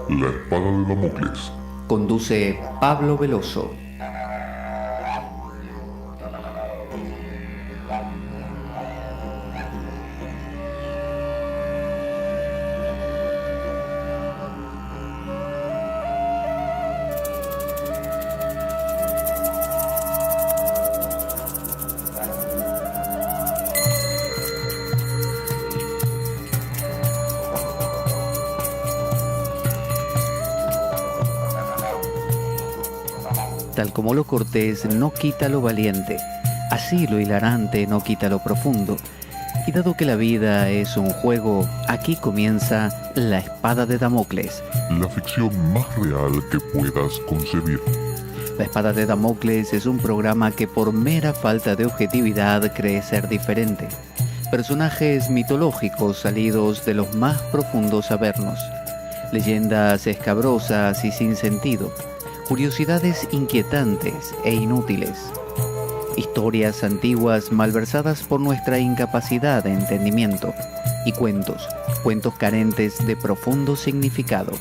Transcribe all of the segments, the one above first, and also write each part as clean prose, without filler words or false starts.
La espada de Damocles. Conduce Pablo Veloso. Tal como lo cortés no quita lo valiente, así lo hilarante no quita lo profundo. Y dado que la vida es un juego, aquí comienza La Espada de Damocles. La ficción más real que puedas concebir. La Espada de Damocles es un programa que por mera falta de objetividad cree ser diferente. Personajes mitológicos salidos de los más profundos avernos. Leyendas escabrosas y sin sentido. Curiosidades inquietantes e inútiles. Historias antiguas malversadas por nuestra incapacidad de entendimiento. Y cuentos carentes de profundo significado.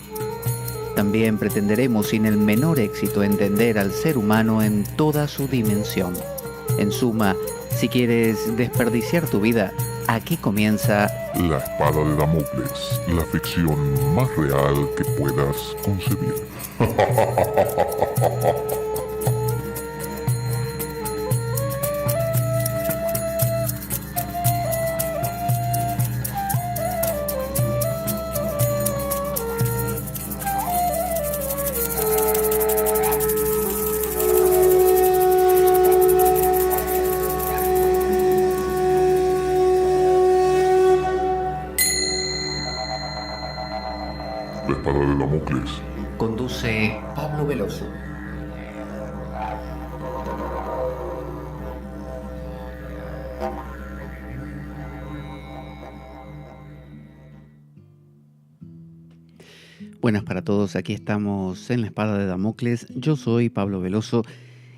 También pretenderemos sin el menor éxito entender al ser humano en toda su dimensión. En suma, si quieres desperdiciar tu vida, aquí comienza La espada de Damocles, la ficción más real que puedas concebir. La espada de Damocles. Conduce Pablo Veloso. Buenas para todos, aquí estamos en La Espada de Damocles. Yo soy Pablo Veloso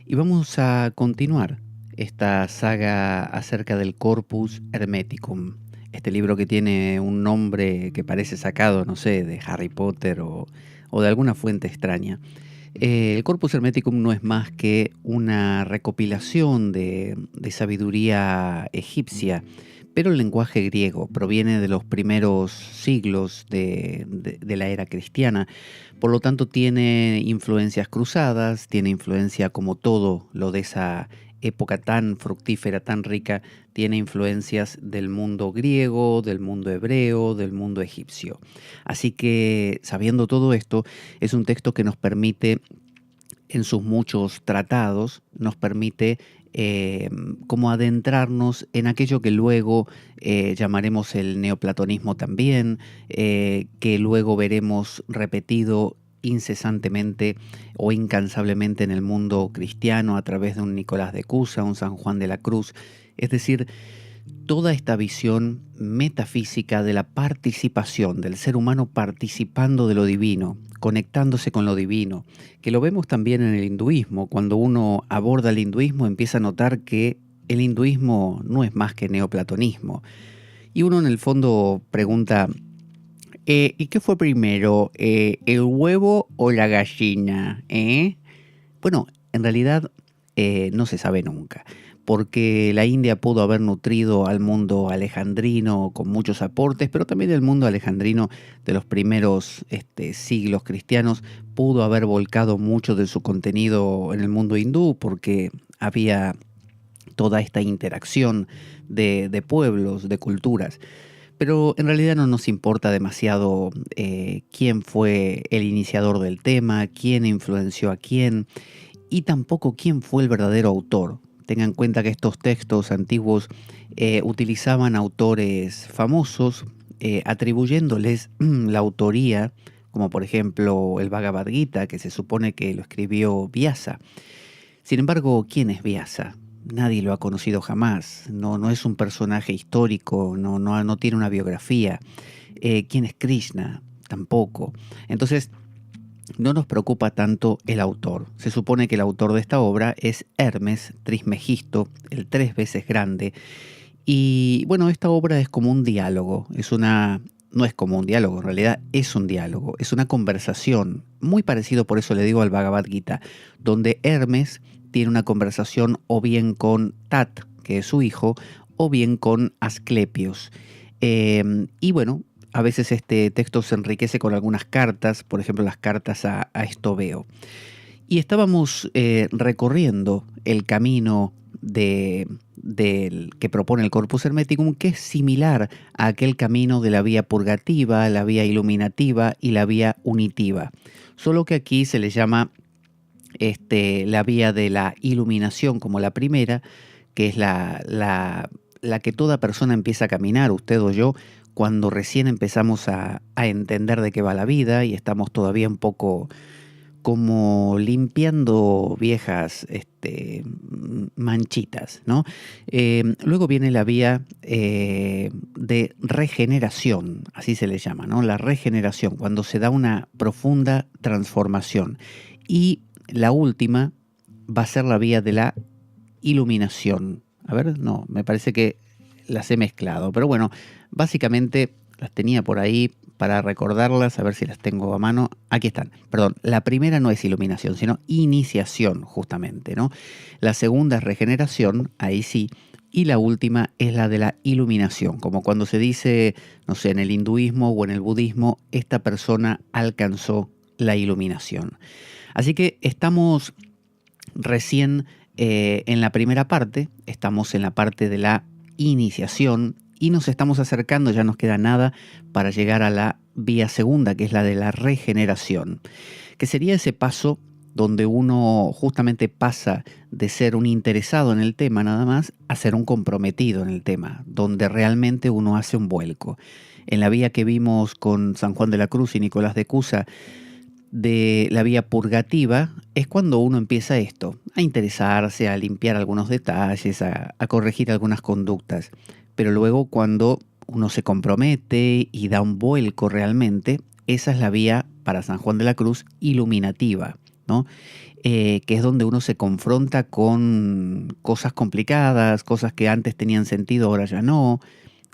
y vamos a continuar esta saga acerca del Corpus Hermeticum. Este libro que tiene un nombre que parece sacado, no sé, de Harry Potter o de alguna fuente extraña. El Corpus Hermeticum no es más que una recopilación de sabiduría egipcia, pero el lenguaje griego proviene de los primeros siglos de la era cristiana. Por lo tanto, tiene influencias cruzadas, tiene influencia como todo lo de esa época tan fructífera, tan rica, tiene influencias del mundo griego, del mundo hebreo, del mundo egipcio. Así que, sabiendo todo esto, es un texto que nos permite, en sus muchos tratados, nos permite como adentrarnos en aquello que luego llamaremos el neoplatonismo también, que luego veremos repetido incesantemente o incansablemente en el mundo cristiano a través de un Nicolás de Cusa, un San Juan de la Cruz. Es decir, toda esta visión metafísica de la participación, del ser humano participando de lo divino, conectándose con lo divino, que lo vemos también en el hinduismo. Cuando uno aborda el hinduismo empieza a notar que el hinduismo no es más que neoplatonismo. Y uno en el fondo pregunta, ¿y qué fue primero, el huevo o la gallina? Bueno, en realidad no se sabe nunca, porque la India pudo haber nutrido al mundo alejandrino con muchos aportes, pero también el mundo alejandrino de los primeros siglos cristianos pudo haber volcado mucho de su contenido en el mundo hindú, porque había toda esta interacción de pueblos, de culturas. Pero en realidad no nos importa demasiado quién fue el iniciador del tema, quién influenció a quién, y tampoco quién fue el verdadero autor. Tengan en cuenta que estos textos antiguos utilizaban autores famosos, atribuyéndoles la autoría, como por ejemplo el Bhagavad Gita, que se supone que lo escribió Vyasa. Sin embargo, ¿quién es Vyasa? Nadie lo ha conocido jamás, no es un personaje histórico, no tiene una biografía. ¿Quién es Krishna? Tampoco. Entonces, no nos preocupa tanto el autor. Se supone que el autor de esta obra es Hermes Trismegisto, el 3 veces grande, Y bueno, esta obra es como un diálogo, no es como un diálogo, en realidad es un diálogo, es una conversación, muy parecido, por eso le digo, al Bhagavad Gita, donde Hermes tiene una conversación o bien con Tat, que es su hijo, o bien con Asclepios. Y bueno, a veces este texto se enriquece con algunas cartas, por ejemplo las cartas a Estobeo. Y estábamos recorriendo el camino del que propone el Corpus Hermeticum, que es similar a aquel camino de la vía purgativa, la vía iluminativa y la vía unitiva. Solo que aquí se le llama la vía de la iluminación como la primera, que es la que toda persona empieza a caminar, usted o yo, cuando recién empezamos a entender de qué va la vida y estamos todavía un poco como limpiando viejas manchitas, ¿no? Luego viene la vía de regeneración, así se le llama, ¿no? La regeneración, cuando se da una profunda transformación. Y la última va a ser la vía de la iluminación. A ver, no, me parece que las he mezclado, pero bueno, básicamente las tenía por ahí para recordarlas, a ver si las tengo a mano. Aquí están. Perdón, la primera no es iluminación, sino iniciación, justamente, ¿no? La segunda es regeneración, ahí sí. Y la última es la de la iluminación, como cuando se dice, no sé, en el hinduismo o en el budismo, esta persona alcanzó la iluminación. Así que estamos recién en la primera parte, estamos en la parte de la iniciación y nos estamos acercando, ya nos queda nada para llegar a la vía segunda, que es la de la regeneración, que sería ese paso donde uno justamente pasa de ser un interesado en el tema nada más a ser un comprometido en el tema, donde realmente uno hace un vuelco. En la vía que vimos con San Juan de la Cruz y Nicolás de Cusa, de la vía purgativa, es cuando uno empieza esto, a interesarse, a limpiar algunos detalles, a corregir algunas conductas. Pero luego cuando uno se compromete y da un vuelco realmente, esa es la vía para San Juan de la Cruz iluminativa, ¿no? Que es donde uno se confronta con cosas complicadas, cosas que antes tenían sentido, ahora ya no.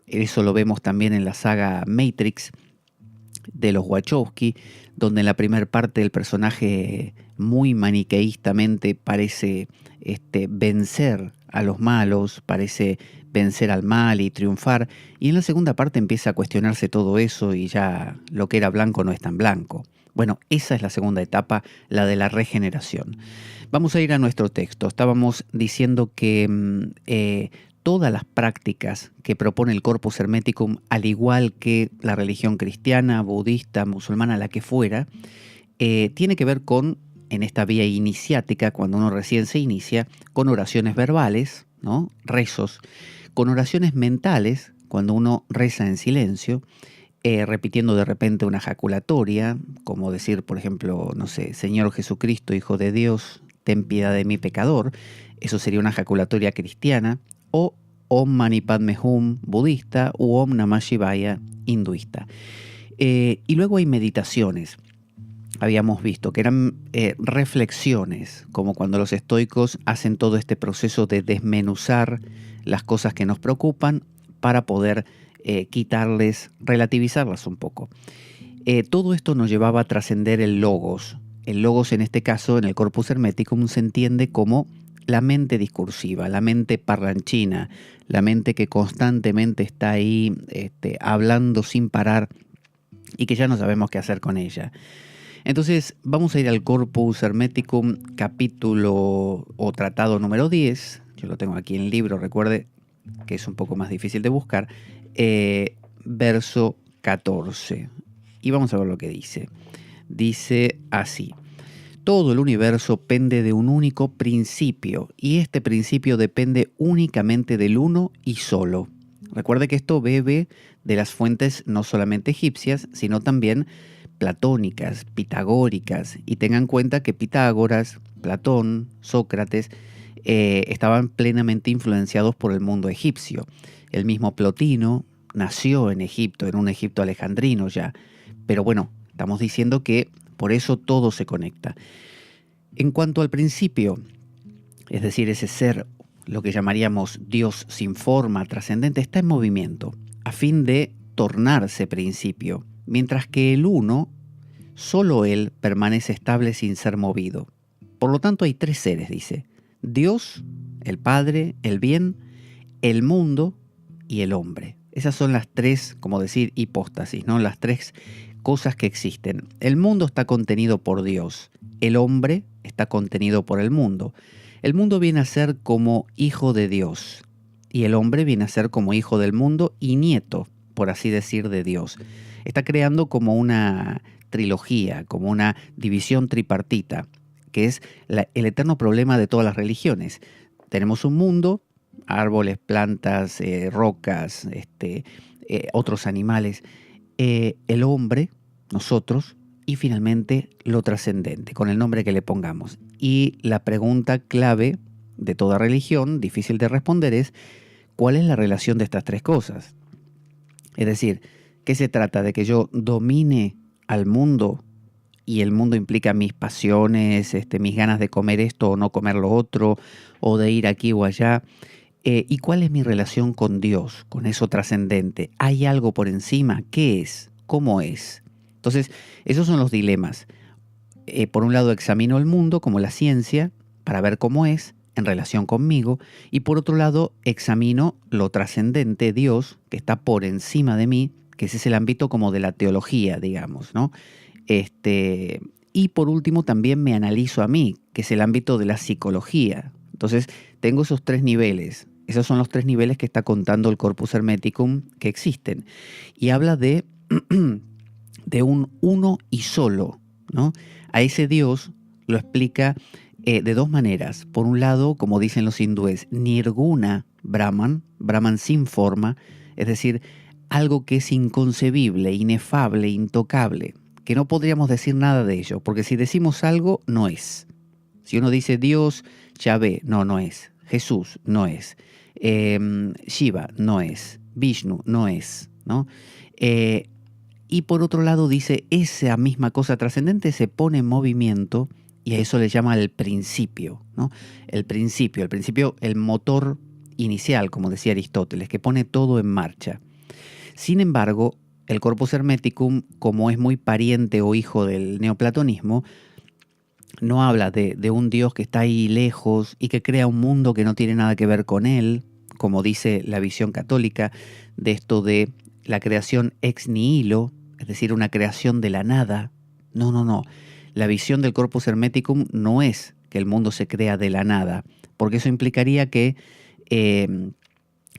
Eso lo vemos también en la saga Matrix de los Wachowski, donde en la primera parte el personaje muy maniqueístamente parece vencer a los malos, parece vencer al mal y triunfar, y en la segunda parte empieza a cuestionarse todo eso y ya lo que era blanco no es tan blanco. Bueno, esa es la segunda etapa, la de la regeneración. Vamos a ir a nuestro texto. Estábamos diciendo que todas las prácticas que propone el Corpus Hermeticum, al igual que la religión cristiana, budista, musulmana, la que fuera, tiene que ver con, en esta vía iniciática, cuando uno recién se inicia, con oraciones verbales, ¿no? Rezos, con oraciones mentales, cuando uno reza en silencio, repitiendo de repente una jaculatoria, como decir, por ejemplo, no sé, Señor Jesucristo, Hijo de Dios, ten piedad de mi pecador. Eso sería una jaculatoria cristiana. O Om Mani Padme Hum budista u Om Namah Shivaya hinduista. Y luego hay meditaciones. Habíamos visto que eran reflexiones, como cuando los estoicos hacen todo este proceso de desmenuzar las cosas que nos preocupan para poder quitarles, relativizarlas un poco. Todo esto nos llevaba a trascender el logos. El logos, en este caso, en el Corpus Hermeticum, se entiende como la mente discursiva, la mente parlanchina, la mente que constantemente está ahí hablando sin parar y que ya no sabemos qué hacer con ella. Entonces vamos a ir al Corpus Hermeticum, capítulo o tratado número 10. Yo lo tengo aquí en el libro, recuerde que es un poco más difícil de buscar. Verso 14. Y vamos a ver lo que dice. Dice así: todo el universo pende de un único principio, y este principio depende únicamente del uno y solo. Recuerde que esto bebe de las fuentes no solamente egipcias, sino también platónicas, pitagóricas, y tengan en cuenta que Pitágoras, Platón, Sócrates estaban plenamente influenciados por el mundo egipcio. El mismo Plotino nació en Egipto, en un Egipto alejandrino ya, pero bueno, estamos diciendo que por eso todo se conecta. En cuanto al principio, es decir, ese ser lo que llamaríamos Dios sin forma, trascendente, está en movimiento, a fin de tornarse principio, mientras que el uno, solo Él permanece estable sin ser movido. Por lo tanto hay tres seres, dice: Dios, el Padre, el bien, el mundo y el hombre. Esas son las tres, como decir, hipóstasis, ¿no? Las tres cosas que existen. El mundo está contenido por Dios. El hombre está contenido por el mundo. El mundo viene a ser como hijo de Dios. Y el hombre viene a ser como hijo del mundo y nieto, por así decir, de Dios. Está creando como una trilogía, como una división tripartita, que es el eterno problema de todas las religiones. Tenemos un mundo, árboles, plantas, rocas, otros animales, el hombre, nosotros, y finalmente lo trascendente, con el nombre que le pongamos. Y la pregunta clave de toda religión, difícil de responder, es: ¿cuál es la relación de estas tres cosas? Es decir, ¿qué se trata? ¿De que yo domine al mundo y el mundo implica mis pasiones, mis ganas de comer esto o no comer lo otro, o de ir aquí o allá? ¿Y cuál es mi relación con Dios, con eso trascendente? ¿Hay algo por encima? ¿Qué es? ¿Cómo es? Entonces, esos son los dilemas. Por un lado, examino el mundo como la ciencia para ver cómo es en relación conmigo, y por otro lado, examino lo trascendente, Dios, que está por encima de mí, que ese es el ámbito como de la teología, digamos, ¿no? Y por último, también me analizo a mí, que es el ámbito de la psicología. Entonces, tengo esos tres niveles. Esos son los tres niveles que está contando el Corpus Hermeticum que existen. Y habla de un uno y solo, ¿no? A ese Dios lo explica de dos maneras. Por un lado, como dicen los hindúes, Nirguna Brahman, Brahman sin forma, es decir, algo que es inconcebible, inefable, intocable, que no podríamos decir nada de ello, porque si decimos algo, no es. Si uno dice Dios, Yahvé, no es. Jesús, no es. Shiva, no es. Vishnu, no es, ¿no? Y por otro lado dice, esa misma cosa trascendente se pone en movimiento, y a eso le llama el principio, ¿no? El principio, el motor inicial, como decía Aristóteles, que pone todo en marcha. Sin embargo, el Corpus Hermeticum, como es muy pariente o hijo del neoplatonismo, no habla de un Dios que está ahí lejos y que crea un mundo que no tiene nada que ver con él, como dice la visión católica, de esto de la creación ex nihilo, es decir, una creación de la nada. No. La visión del Corpus Hermeticum no es que el mundo se crea de la nada, porque eso implicaría que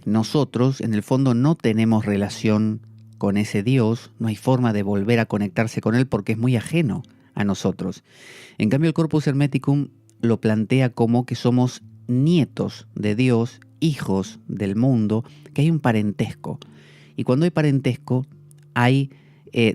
nosotros, en el fondo, no tenemos relación con ese Dios, no hay forma de volver a conectarse con él porque es muy ajeno a nosotros. En cambio, el Corpus Hermeticum lo plantea como que somos nietos de Dios, hijos del mundo, que hay un parentesco. Y cuando hay parentesco, hay,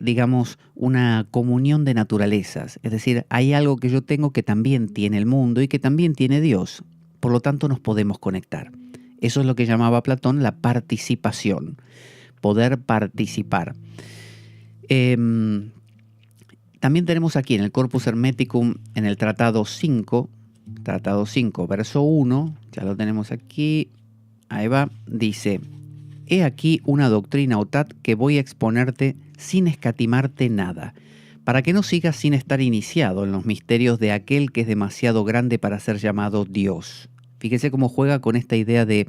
digamos, una comunión de naturalezas. Es decir, hay algo que yo tengo que también tiene el mundo y que también tiene Dios. Por lo tanto, nos podemos conectar. Eso es lo que llamaba Platón la participación, poder participar. También tenemos aquí en el Corpus Hermeticum, en el Tratado 5, verso 1, ya lo tenemos aquí, ahí va, dice: he aquí una doctrina, Otat, que voy a exponerte sin escatimarte nada, para que no sigas sin estar iniciado en los misterios de aquel que es demasiado grande para ser llamado Dios. Fíjese cómo juega con esta idea de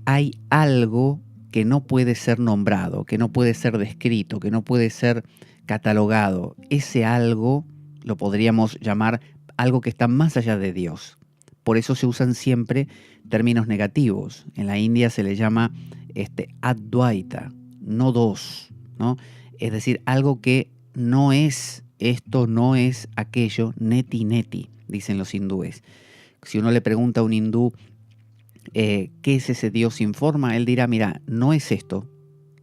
hay algo que no puede ser nombrado, que no puede ser descrito, que no puede ser catalogado. Ese algo lo podríamos llamar algo que está más allá de Dios. Por eso se usan siempre términos negativos. En la India se le llama Advaita, no dos, ¿no? Es decir, algo que no es esto, no es aquello, neti, dicen los hindúes. Si uno le pregunta a un hindú qué es ese Dios sin forma, él dirá, mira, no es esto,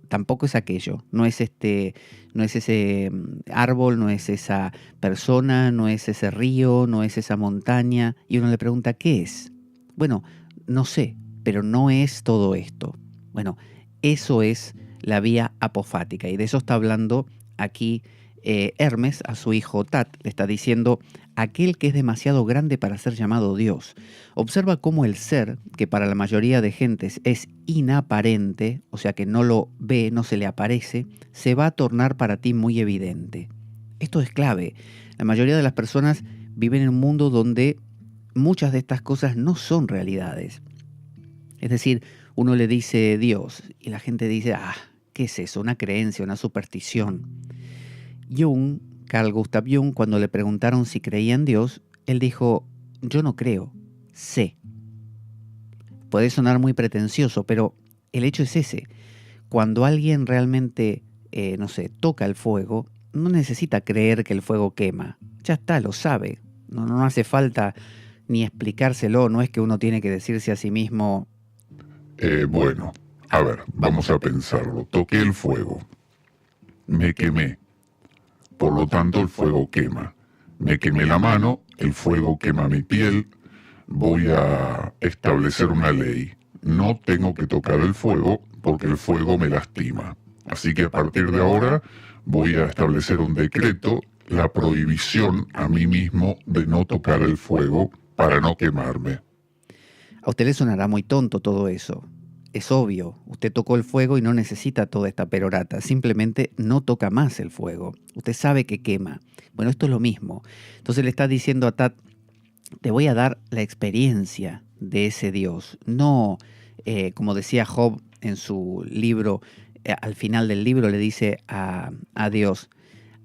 tampoco es aquello, no es ese árbol, no es esa persona, no es ese río, no es esa montaña. Y uno le pregunta, ¿qué es? Bueno, no sé, pero no es todo esto. Bueno, eso es la vía apofática, y de eso está hablando aquí Hermes a su hijo Tat le está diciendo: aquel que es demasiado grande para ser llamado Dios. Observa cómo el ser, que para la mayoría de gentes es inaparente, o sea que no lo ve, no se le aparece, se va a tornar para ti muy evidente. Esto es clave. La mayoría de las personas viven en un mundo donde muchas de estas cosas no son realidades. Es decir, uno le dice Dios y la gente dice: ¿qué es eso? Una creencia, una superstición. Carl Gustav Jung, cuando le preguntaron si creía en Dios, él dijo: yo no creo, sé. Puede sonar muy pretencioso, pero el hecho es ese. Cuando alguien realmente, toca el fuego, no necesita creer que el fuego quema. Ya está, lo sabe. No hace falta ni explicárselo. No es que uno tiene que decirse a sí mismo: bueno, a ver, vamos a pensarlo. Toqué el fuego. Me quemé. Por lo tanto, el fuego quema. Me quemé la mano, el fuego quema mi piel. Voy a establecer una ley. No tengo que tocar el fuego porque el fuego me lastima. Así que a partir de ahora voy a establecer un decreto, la prohibición a mí mismo de no tocar el fuego para no quemarme. A usted le sonará muy tonto todo eso. Es obvio, usted tocó el fuego y no necesita toda esta perorata, simplemente no toca más el fuego. Usted sabe que quema. Bueno, esto es lo mismo. Entonces le está diciendo a Tat: te voy a dar la experiencia de ese Dios. No, como decía Job en su libro, al final del libro le dice a Dios: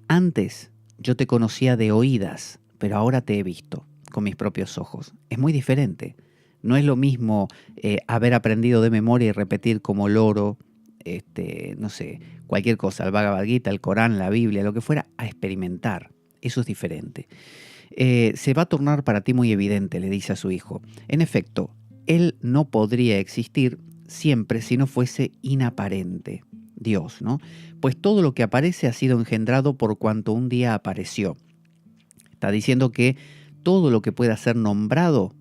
antes yo te conocía de oídas, pero ahora te he visto con mis propios ojos. Es muy diferente. No es lo mismo haber aprendido de memoria y repetir como loro, cualquier cosa, el Bhagavad Gita, el Corán, la Biblia, lo que fuera, a experimentar. Eso es diferente. Se va a tornar para ti muy evidente, le dice a su hijo. En efecto, él no podría existir siempre si no fuese inaparente, Dios, ¿no? Pues todo lo que aparece ha sido engendrado por cuanto un día apareció. Está diciendo que todo lo que pueda ser nombrado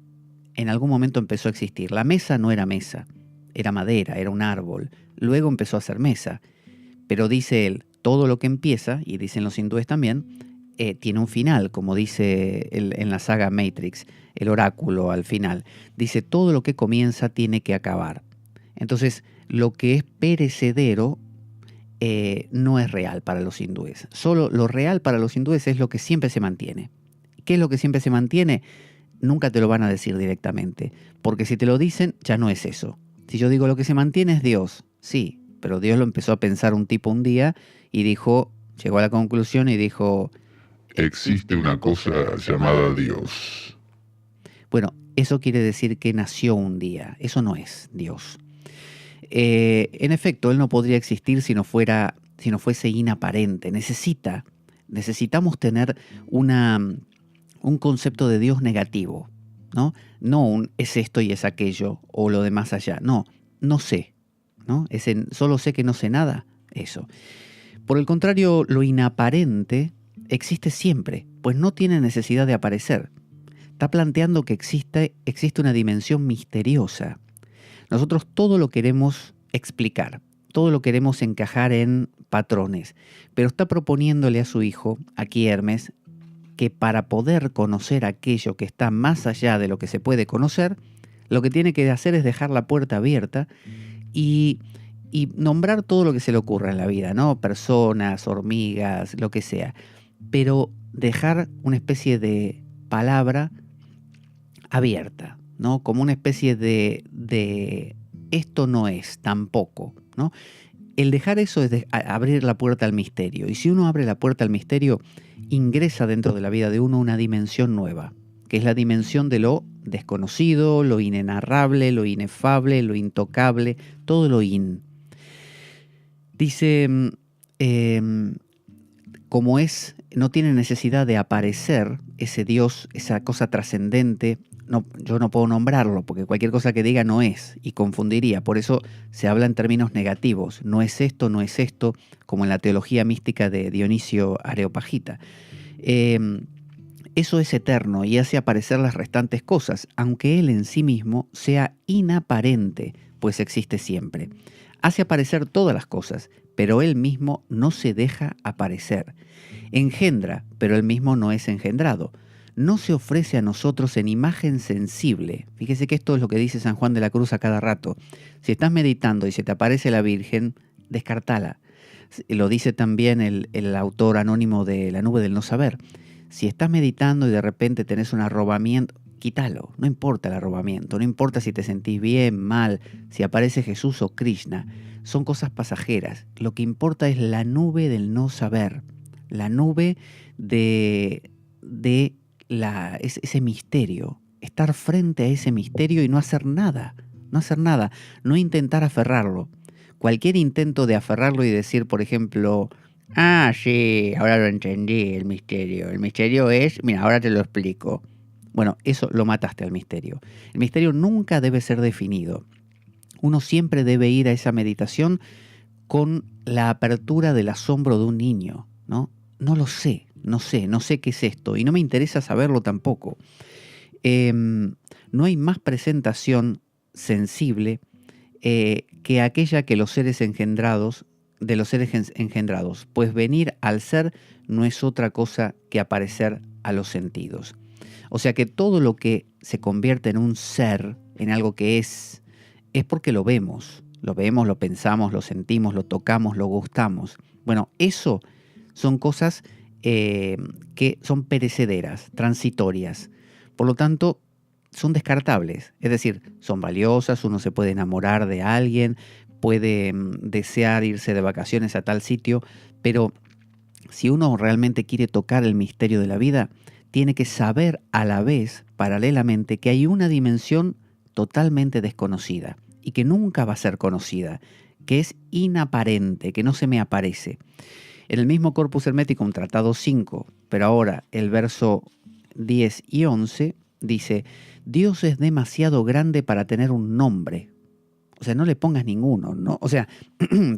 en algún momento empezó a existir. La mesa no era mesa, era madera, era un árbol. Luego empezó a ser mesa. Pero dice él, todo lo que empieza, y dicen los hindúes también, tiene un final, como dice en la saga Matrix, el oráculo al final. Dice, todo lo que comienza tiene que acabar. Entonces, lo que es perecedero no es real para los hindúes. Solo lo real para los hindúes es lo que siempre se mantiene. ¿Qué es lo que siempre se mantiene? Nunca te lo van a decir directamente, porque si te lo dicen, ya no es eso. Si yo digo lo que se mantiene es Dios, sí, pero Dios lo empezó a pensar un tipo un día y dijo, llegó a la conclusión y dijo: existe una cosa llamada Dios. Bueno, eso quiere decir que nació un día, eso no es Dios. En efecto, Él no podría existir si no fuese inaparente. Necesitamos tener un concepto de Dios negativo, ¿no? No un es esto y es aquello o lo de más allá. No sé, ¿no? Solo sé que no sé nada, eso. Por el contrario, lo inaparente existe siempre, pues no tiene necesidad de aparecer. Está planteando que existe una dimensión misteriosa. Nosotros todo lo queremos explicar, todo lo queremos encajar en patrones, pero está proponiéndole a su hijo, aquí Hermes, que para poder conocer aquello que está más allá de lo que se puede conocer, lo que tiene que hacer es dejar la puerta abierta y nombrar todo lo que se le ocurra en la vida, ¿no? Personas, hormigas, lo que sea. Pero dejar una especie de palabra abierta, ¿no? Como una especie de esto no es tampoco, ¿no? El dejar eso es abrir la puerta al misterio. Y si uno abre la puerta al misterio, ingresa dentro de la vida de uno una dimensión nueva, que es la dimensión de lo desconocido, lo inenarrable, lo inefable, lo intocable, todo lo in. Dice, no tiene necesidad de aparecer ese Dios, esa cosa trascendente. No, yo no puedo nombrarlo porque cualquier cosa que diga no es y confundiría. Por eso se habla en términos negativos. No es esto, como en la teología mística de Dionisio Areopagita. Eso es eterno y hace aparecer las restantes cosas, aunque él en sí mismo sea inaparente, pues existe siempre. Hace aparecer todas las cosas, pero Él mismo no se deja aparecer. Engendra, pero Él mismo no es engendrado. No se ofrece a nosotros en imagen sensible. Fíjese que esto es lo que dice San Juan de la Cruz a cada rato. Si estás meditando y se te aparece la Virgen, descartala. Lo dice también el autor anónimo de La nube del no saber. Si estás meditando y de repente tenés un arrobamiento, quítalo. No importa el arrobamiento, no importa si te sentís bien, mal, si aparece Jesús o Krishna. Son cosas pasajeras. Lo que importa es la nube del no saber. La nube de ese misterio. Estar frente a ese misterio y no hacer nada. No hacer nada. No intentar aferrarlo. Cualquier intento de aferrarlo y decir, por ejemplo, sí, ahora lo entendí, el misterio. El misterio es, mira, ahora te lo explico. Bueno, eso lo mataste al misterio. El misterio nunca debe ser definido. Uno siempre debe ir a esa meditación con la apertura del asombro de un niño, ¿no? No lo sé, no sé qué es esto y no me interesa saberlo tampoco. No hay más presentación sensible que aquella que los seres engendrados, pues venir al ser no es otra cosa que aparecer a los sentidos. O sea que todo lo que se convierte en un ser, en algo que es porque lo vemos, lo pensamos, lo sentimos, lo tocamos, lo gustamos. Bueno, eso son cosas que son perecederas, transitorias. Por lo tanto, son descartables, es decir, son valiosas, uno se puede enamorar de alguien, puede desear irse de vacaciones a tal sitio, pero si uno realmente quiere tocar el misterio de la vida, tiene que saber a la vez, paralelamente, que hay una dimensión totalmente desconocida y que nunca va a ser conocida, que es inaparente, que no se me aparece. En el mismo Corpus Hermeticum, Tratado 5, pero ahora el verso 10 y 11, dice: Dios es demasiado grande para tener un nombre. O sea, no le pongas ninguno, ¿no? O sea,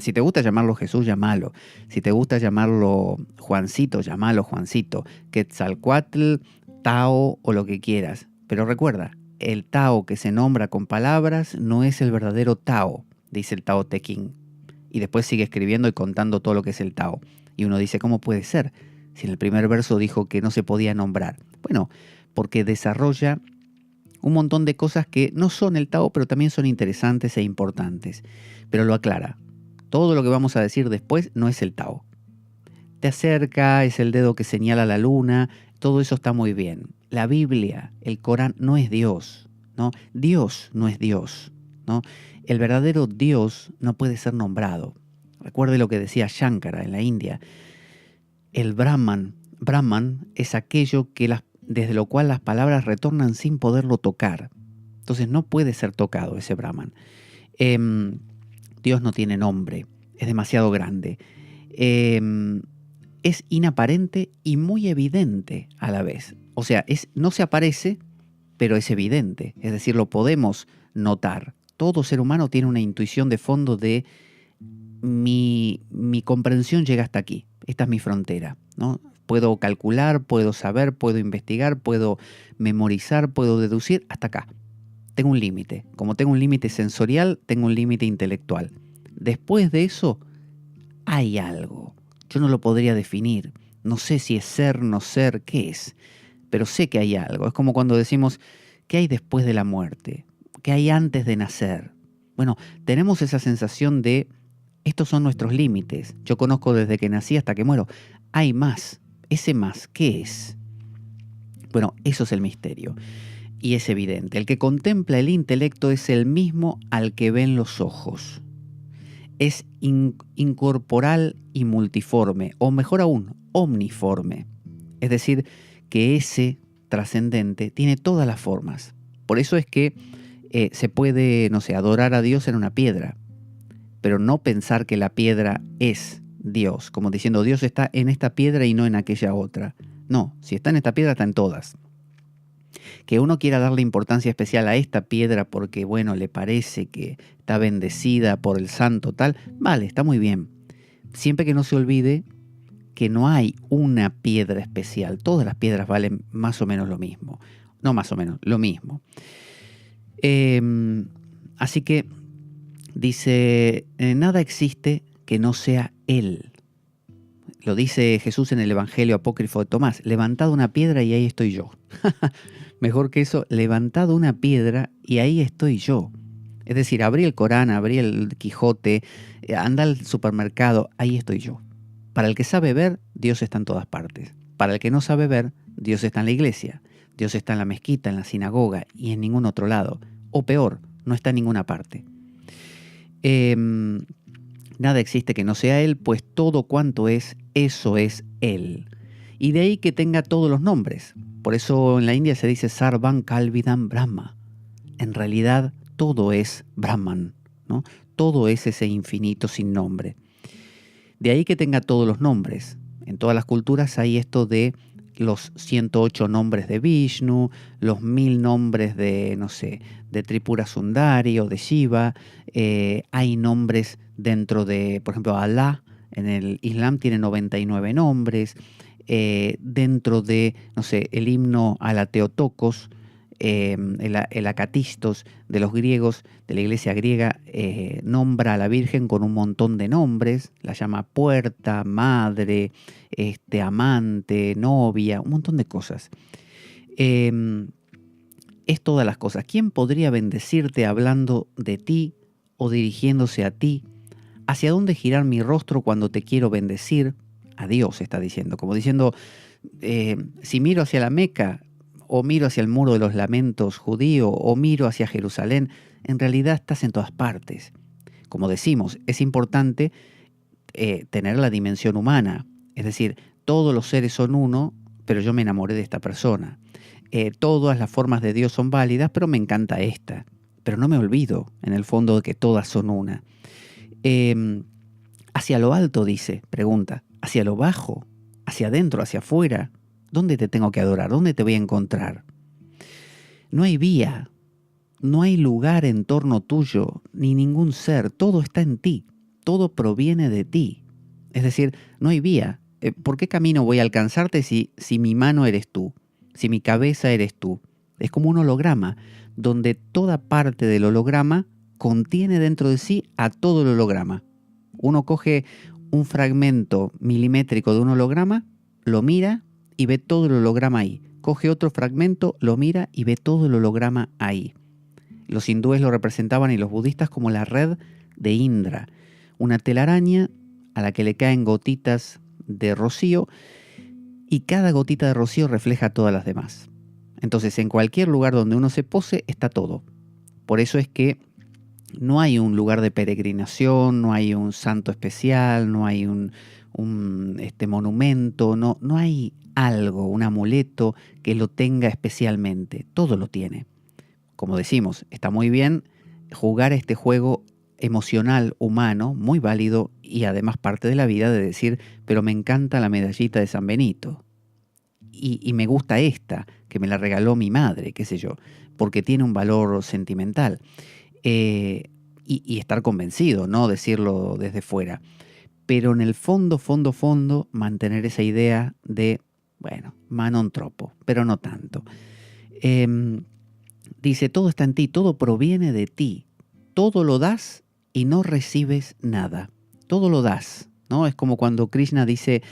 si te gusta llamarlo Jesús, llámalo. Si te gusta llamarlo Juancito, llámalo Juancito. Quetzalcóatl, Tao o lo que quieras. Pero recuerda, el Tao que se nombra con palabras no es el verdadero Tao, dice el Tao Te Ching. Y después sigue escribiendo y contando todo lo que es el Tao. Y uno dice, ¿cómo puede ser? Si en el primer verso dijo que no se podía nombrar. Bueno, porque desarrolla un montón de cosas que no son el Tao, pero también son interesantes e importantes. Pero lo aclara. Todo lo que vamos a decir después no es el Tao. Te acerca, es el dedo que señala la luna, todo eso está muy bien. La Biblia, el Corán, no es Dios, ¿no? Dios no es Dios, ¿no? El verdadero Dios no puede ser nombrado. Recuerde lo que decía Shankara en la India. El Brahman es aquello que desde lo cual las palabras retornan sin poderlo tocar. Entonces no puede ser tocado ese Brahman. Dios no tiene nombre, es demasiado grande. Es inaparente y muy evidente a la vez. O sea, no se aparece, pero es evidente. Es decir, lo podemos notar. Todo ser humano tiene una intuición de fondo de mi comprensión llega hasta aquí. Esta es mi frontera, ¿no? Puedo calcular, puedo saber, puedo investigar, puedo memorizar, puedo deducir, hasta acá. Tengo un límite. Como tengo un límite sensorial, tengo un límite intelectual. Después de eso, hay algo. Yo no lo podría definir. No sé si es ser, no ser, qué es. Pero sé que hay algo. Es como cuando decimos, ¿qué hay después de la muerte? ¿Qué hay antes de nacer? Bueno, tenemos esa sensación de, estos son nuestros límites. Yo conozco desde que nací hasta que muero. Hay más. Ese más, ¿qué es? Bueno, eso es el misterio. Y es evidente. El que contempla el intelecto es el mismo al que ven los ojos. Es incorporal y multiforme, o mejor aún, omniforme. Es decir, que ese trascendente tiene todas las formas. Por eso es que se puede, no sé, adorar a Dios en una piedra, pero no pensar que la piedra es Dios, como diciendo Dios está en esta piedra y no en aquella otra. No, si está en esta piedra, está en todas. Que uno quiera darle importancia especial a esta piedra porque, bueno, le parece que está bendecida por el santo tal, vale, está muy bien. Siempre que no se olvide que no hay una piedra especial. Todas las piedras valen más o menos lo mismo. No más o menos, lo mismo. Así que dice, nada existe que no sea Él. Lo dice Jesús en el Evangelio apócrifo de Tomás, levantad una piedra y ahí estoy yo. Mejor que eso, levantad una piedra y ahí estoy yo. Es decir, abrí el Corán, abrí el Quijote, anda al supermercado, ahí estoy yo. Para el que sabe ver, Dios está en todas partes. Para el que no sabe ver, Dios está en la iglesia. Dios está en la mezquita, en la sinagoga y en ningún otro lado. O peor, no está en ninguna parte. Nada existe que no sea Él, pues todo cuanto es, eso es Él. Y de ahí que tenga todos los nombres. Por eso en la India se dice Sarvam Kalvidam Brahma. En realidad todo es Brahman, ¿no? Todo es ese infinito sin nombre. De ahí que tenga todos los nombres. En todas las culturas hay esto de los 108 nombres de Vishnu, los 1000 nombres de, no sé, de Tripura Sundari o de Shiva. Hay nombres dentro de, por ejemplo, Allah, en el Islam tiene 99 nombres. Dentro de, no sé, el himno a la Theotokos, el acatistos de los griegos, de la iglesia griega, nombra a la Virgen con un montón de nombres, la llama puerta, madre, amante, novia, un montón de cosas. Es todas las cosas. ¿Quién podría bendecirte hablando de ti o dirigiéndose a ti? ¿Hacia dónde girar mi rostro cuando te quiero bendecir? A Dios está diciendo, como diciendo, si miro hacia la Meca, o miro hacia el muro de los lamentos judío, o miro hacia Jerusalén, en realidad estás en todas partes. Como decimos, es importante tener la dimensión humana, es decir, todos los seres son uno, pero yo me enamoré de esta persona. Todas las formas de Dios son válidas, pero me encanta esta. Pero no me olvido, en el fondo, de que todas son una. Hacia lo alto, dice, pregunta, hacia lo bajo, hacia adentro, hacia afuera. ¿Dónde te tengo que adorar? ¿Dónde te voy a encontrar? No hay vía, no hay lugar en torno tuyo, ni ningún ser. Todo está en ti, todo proviene de ti. Es decir, no hay vía. ¿Por qué camino voy a alcanzarte si mi mano eres tú? Si mi cabeza eres tú. Es como un holograma, donde toda parte del holograma contiene dentro de sí a todo el holograma. Uno coge un fragmento milimétrico de un holograma, lo mira y ve todo el holograma ahí. Coge otro fragmento, lo mira y ve todo el holograma ahí. Los hindúes lo representaban y los budistas como la red de Indra, una telaraña a la que le caen gotitas de rocío y cada gotita de rocío refleja a todas las demás. Entonces, en cualquier lugar donde uno se pose está todo. Por eso es que no hay un lugar de peregrinación, no hay un santo especial, no hay un monumento, no hay algo, un amuleto que lo tenga especialmente. Todo lo tiene. Como decimos, está muy bien jugar este juego emocional humano, muy válido y además parte de la vida, de decir, pero me encanta la medallita de San Benito. Y me gusta esta, que me la regaló mi madre, qué sé yo, porque tiene un valor sentimental. Y estar convencido, no decirlo desde fuera. Pero en el fondo, mantener esa idea de, bueno, manon troppo, pero no tanto. Dice, todo está en ti, todo proviene de ti. Todo lo das y no recibes nada. Todo lo das, ¿no? Es como cuando Krishna dice,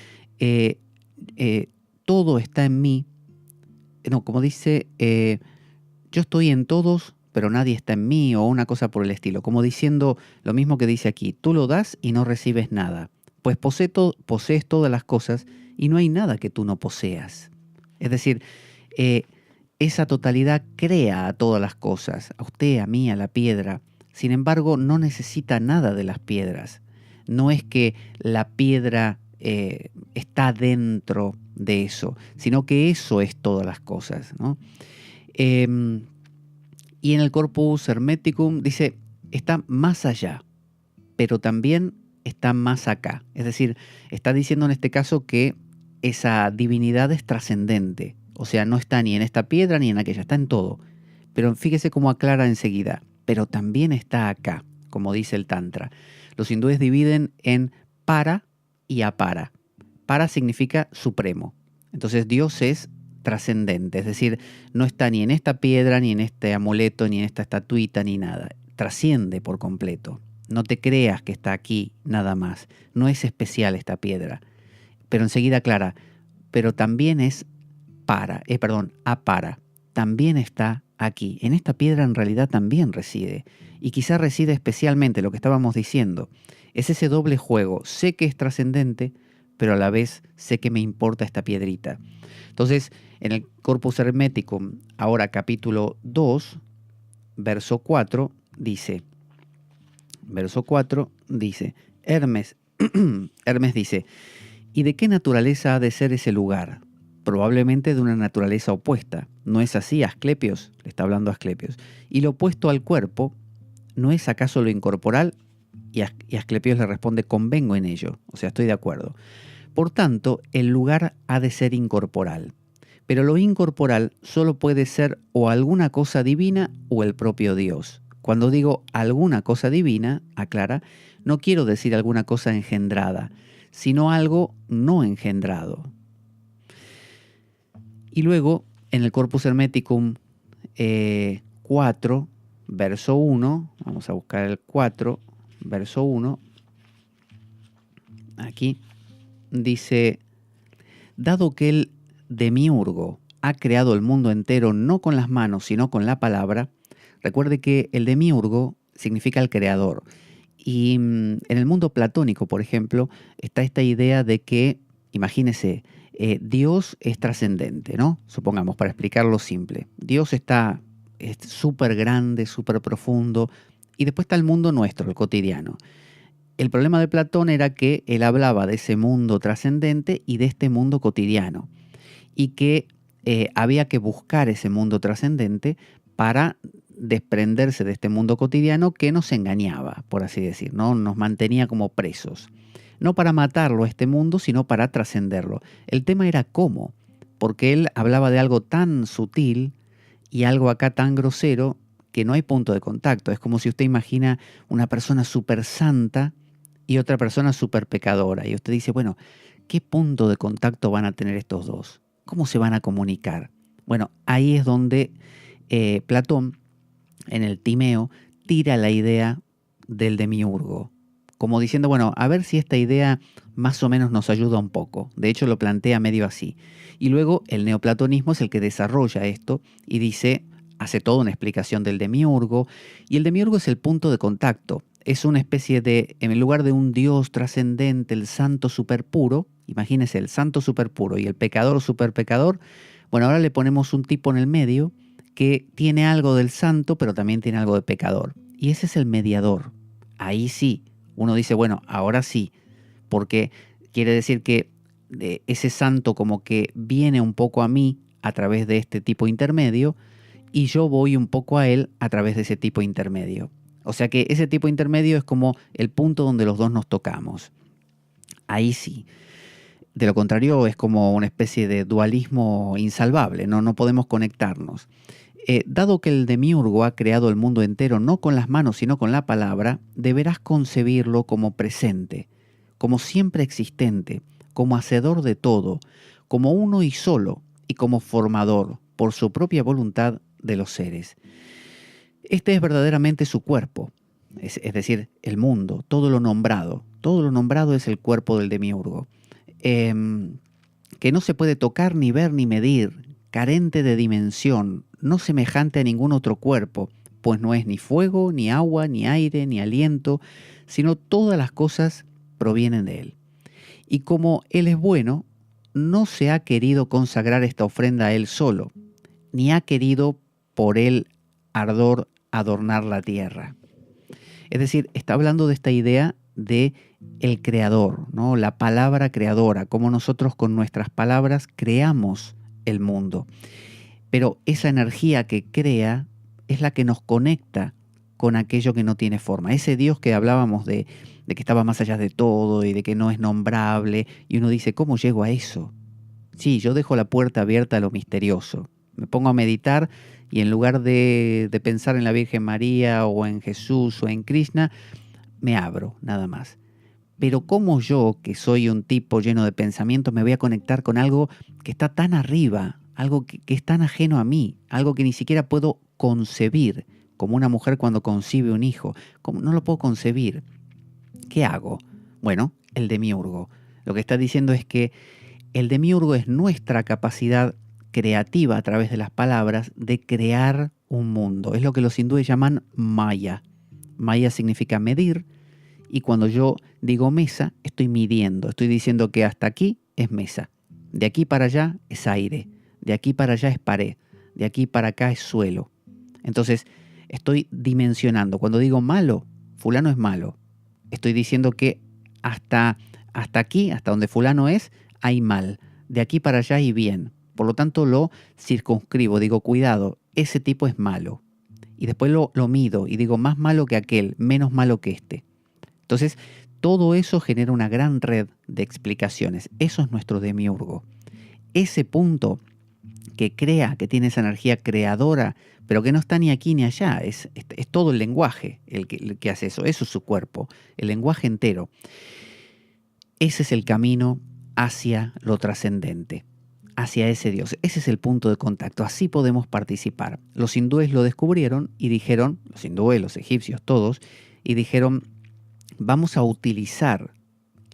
todo está en mí. No, como dice, yo estoy en todos, pero nadie está en mí, o una cosa por el estilo. Como diciendo lo mismo que dice aquí, tú lo das y no recibes nada. Pues posees todas las cosas y no hay nada que tú no poseas. Es decir, esa totalidad crea a todas las cosas, a usted, a mí, a la piedra. Sin embargo, no necesita nada de las piedras. No es que la piedra está dentro de eso, sino que eso es todas las cosas, ¿no? Y en el Corpus Hermeticum dice, está más allá, pero también está más acá. Es decir, está diciendo en este caso que esa divinidad es trascendente. O sea, no está ni en esta piedra ni en aquella, está en todo. Pero fíjese cómo aclara enseguida, pero también está acá, como dice el Tantra. Los hindúes dividen en para y apara. Para significa supremo. Entonces Dios es trascendente, es decir, no está ni en esta piedra, ni en este amuleto, ni en esta estatuita, ni nada. Trasciende por completo. No te creas que está aquí nada más. No es especial esta piedra. Pero enseguida aclara, pero también es apara. También está aquí. En esta piedra en realidad también reside. Y quizá reside especialmente lo que estábamos diciendo. Es ese doble juego. Sé que es trascendente, pero a la vez sé que me importa esta piedrita. Entonces, en el Corpus Hermeticum, ahora capítulo 2, verso 4, dice, Hermes, Hermes dice, ¿y de qué naturaleza ha de ser ese lugar? Probablemente de una naturaleza opuesta. ¿No es así, Asclepios? Le está hablando a Asclepios. Y lo opuesto al cuerpo, ¿no es acaso lo incorporal? Y Asclepios le responde, convengo en ello. O sea, estoy de acuerdo. Por tanto, el lugar ha de ser incorporal. Pero lo incorporal solo puede ser o alguna cosa divina o el propio Dios. Cuando digo alguna cosa divina, aclara, no quiero decir alguna cosa engendrada, sino algo no engendrado. Y luego, en el Corpus Hermeticum 4, verso 1, vamos a buscar el 4, verso 1, aquí dice, dado que el demiurgo ha creado el mundo entero no con las manos, sino con la palabra, recuerde que el demiurgo significa el creador. Y en el mundo platónico, por ejemplo, está esta idea de que, imagínese, Dios es trascendente, ¿no? Supongamos, para explicarlo simple. Dios es súper grande, súper profundo, y después está el mundo nuestro, el cotidiano. El problema de Platón era que él hablaba de ese mundo trascendente y de este mundo cotidiano, y que había que buscar ese mundo trascendente para desprenderse de este mundo cotidiano que nos engañaba, por así decir, ¿no? Nos mantenía como presos. No para matarlo a este mundo, sino para trascenderlo. El tema era cómo, porque él hablaba de algo tan sutil y algo acá tan grosero que no hay punto de contacto. Es como si usted imagina una persona súper santa y otra persona súper pecadora. Y usted dice, bueno, ¿qué punto de contacto van a tener estos dos? ¿Cómo se van a comunicar? Bueno, ahí es donde Platón, en el Timeo, tira la idea del demiurgo, como diciendo, bueno, a ver si esta idea más o menos nos ayuda un poco. De hecho, lo plantea medio así. Y luego el neoplatonismo es el que desarrolla esto y dice, hace toda una explicación del demiurgo, y el demiurgo es el punto de contacto. Es una especie de, en lugar de un Dios trascendente, el santo superpuro, imagínense el santo superpuro y el pecador superpecador, bueno, ahora le ponemos un tipo en el medio que tiene algo del santo, pero también tiene algo de pecador. Y ese es el mediador. Ahí sí, uno dice, bueno, ahora sí, porque quiere decir que ese santo como que viene un poco a mí a través de este tipo intermedio y yo voy un poco a él a través de ese tipo intermedio. O sea que ese tipo intermedio es como el punto donde los dos nos tocamos. Ahí sí. De lo contrario es como una especie de dualismo insalvable, no podemos conectarnos. Dado que el demiurgo ha creado el mundo entero no con las manos sino con la palabra, deberás concebirlo como presente, como siempre existente, como hacedor de todo, como uno y solo, y como formador, por su propia voluntad, de los seres. Este es verdaderamente su cuerpo, es decir, el mundo, todo lo nombrado es el cuerpo del demiurgo, que no se puede tocar ni ver ni medir, carente de dimensión, no semejante a ningún otro cuerpo, pues no es ni fuego, ni agua, ni aire, ni aliento, sino todas las cosas provienen de él. Y como él es bueno, no se ha querido consagrar esta ofrenda a él solo, ni ha querido por el ardor adornar la tierra. Es decir, está hablando de esta idea de el creador, ¿no? La palabra creadora, cómo nosotros con nuestras palabras creamos el mundo. Pero esa energía que crea es la que nos conecta con aquello que no tiene forma. Ese Dios que hablábamos de que estaba más allá de todo y de que no es nombrable, y uno dice, ¿cómo llego a eso? Sí, yo dejo la puerta abierta a lo misterioso. Me pongo a meditar y en lugar de pensar en la Virgen María o en Jesús o en Krishna, me abro, nada más. Pero ¿cómo yo, que soy un tipo lleno de pensamientos, me voy a conectar con algo que está tan arriba, algo que es tan ajeno a mí, algo que ni siquiera puedo concebir? como una mujer cuando concibe un hijo. No lo puedo concebir. ¿Qué hago? Bueno, el demiurgo. Lo que está diciendo es que el demiurgo es nuestra capacidad creativa a través de las palabras de crear un mundo. Es lo que los hindúes llaman Maya. Maya significa medir, y cuando yo digo mesa, estoy midiendo, estoy diciendo que hasta aquí es mesa, de aquí para allá es aire, de aquí para allá es pared, de aquí para acá es suelo. Entonces, estoy dimensionando. Cuando digo malo, fulano es malo. Estoy diciendo que hasta aquí, hasta donde fulano es, hay mal. De aquí para allá hay bien. Por lo tanto, lo circunscribo. Digo, cuidado, ese tipo es malo. Y después lo mido y digo, más malo que aquel, menos malo que este. Entonces, todo eso genera una gran red de explicaciones. Eso es nuestro demiurgo. Ese punto que crea, que tiene esa energía creadora, pero que no está ni aquí ni allá. Es todo el lenguaje el que hace eso. Eso es su cuerpo, el lenguaje entero. Ese es el camino hacia lo trascendente, hacia ese Dios. Ese es el punto de contacto. Así podemos participar. Los hindúes lo descubrieron y dijeron, los hindúes, los egipcios, todos, y dijeron, vamos a utilizar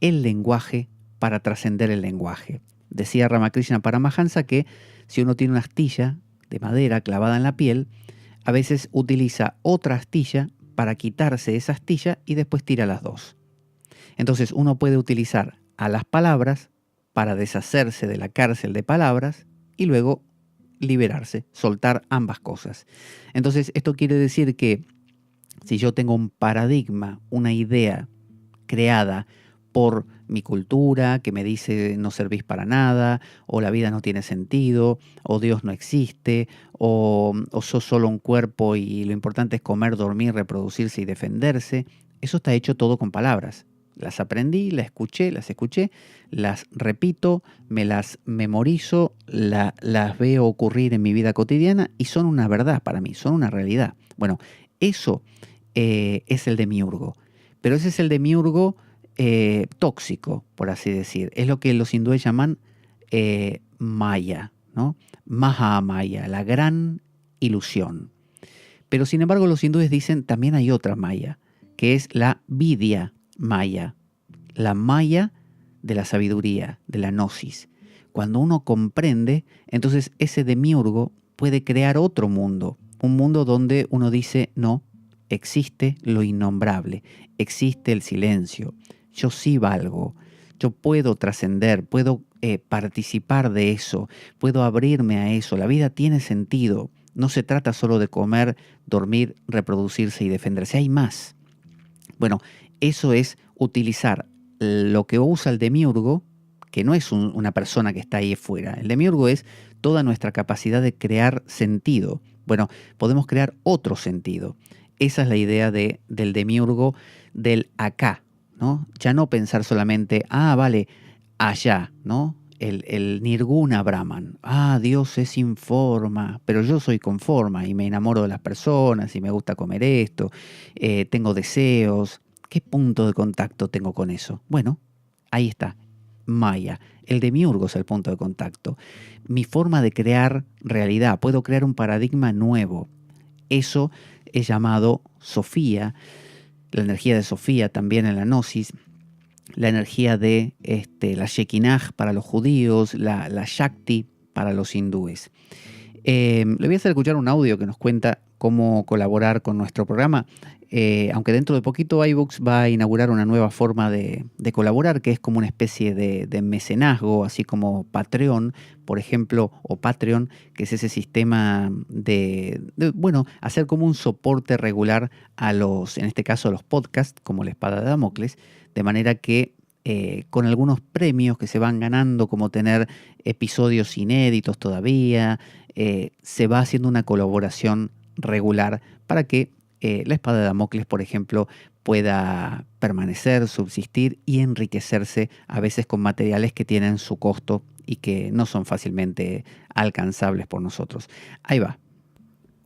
el lenguaje para trascender el lenguaje. Decía Ramakrishna Paramahansa que si uno tiene una astilla de madera clavada en la piel, a veces utiliza otra astilla para quitarse esa astilla y después tira las dos. Entonces uno puede utilizar a las palabras para deshacerse de la cárcel de palabras y luego liberarse, soltar ambas cosas. Entonces esto quiere decir que si yo tengo un paradigma, una idea creada por mi cultura que me dice no servís para nada, o la vida no tiene sentido, o Dios no existe, o sos solo un cuerpo y lo importante es comer, dormir, reproducirse y defenderse, eso está hecho todo con palabras. Las aprendí, las escuché, las repito, me las memorizo, las veo ocurrir en mi vida cotidiana y son una verdad para mí, son una realidad. Bueno, eso es el demiurgo, pero ese es el demiurgo tóxico, por así decir. Es lo que los hindúes llaman Maya, ¿no? Mahamaya, la gran ilusión. Pero sin embargo los hindúes dicen también hay otra Maya, que es la Vidya Maya, la Maya de la sabiduría, de la gnosis. Cuando uno comprende, entonces ese demiurgo puede crear otro mundo, un mundo donde uno dice, no, existe lo innombrable, existe el silencio, yo sí valgo, yo puedo trascender, puedo participar de eso, puedo abrirme a eso, la vida tiene sentido, no se trata solo de comer, dormir, reproducirse y defenderse, hay más. Bueno, eso es utilizar lo que usa el demiurgo, que no es una persona que está ahí afuera. El demiurgo es toda nuestra capacidad de crear sentido. Bueno, podemos crear otro sentido. Esa es la idea del demiurgo, del acá, ¿no? Ya no pensar solamente, vale, allá, ¿no? El Nirguna Brahman. Dios es sin forma, pero yo soy con forma y me enamoro de las personas y me gusta comer esto, tengo deseos. ¿Qué punto de contacto tengo con eso? Bueno, ahí está, Maya. El demiurgo es el punto de contacto. Mi forma de crear realidad, puedo crear un paradigma nuevo. Eso es llamado Sofía, la energía de Sofía también en la Gnosis, la energía de la Shekinah para los judíos, la Shakti para los hindúes. Le voy a hacer escuchar un audio que nos cuenta cómo colaborar con nuestro programa, aunque dentro de poquito iVoox va a inaugurar una nueva forma de colaborar, que es como una especie de mecenazgo, así como Patreon, por ejemplo, o Patreon, que es ese sistema de hacer como un soporte regular a en este caso a los podcasts, como La Espada de Damocles, de manera que con algunos premios que se van ganando, como tener episodios inéditos todavía, se va haciendo una colaboración regular para que La Espada de Damocles, por ejemplo, pueda permanecer, subsistir y enriquecerse a veces con materiales que tienen su costo y que no son fácilmente alcanzables por nosotros. Ahí va.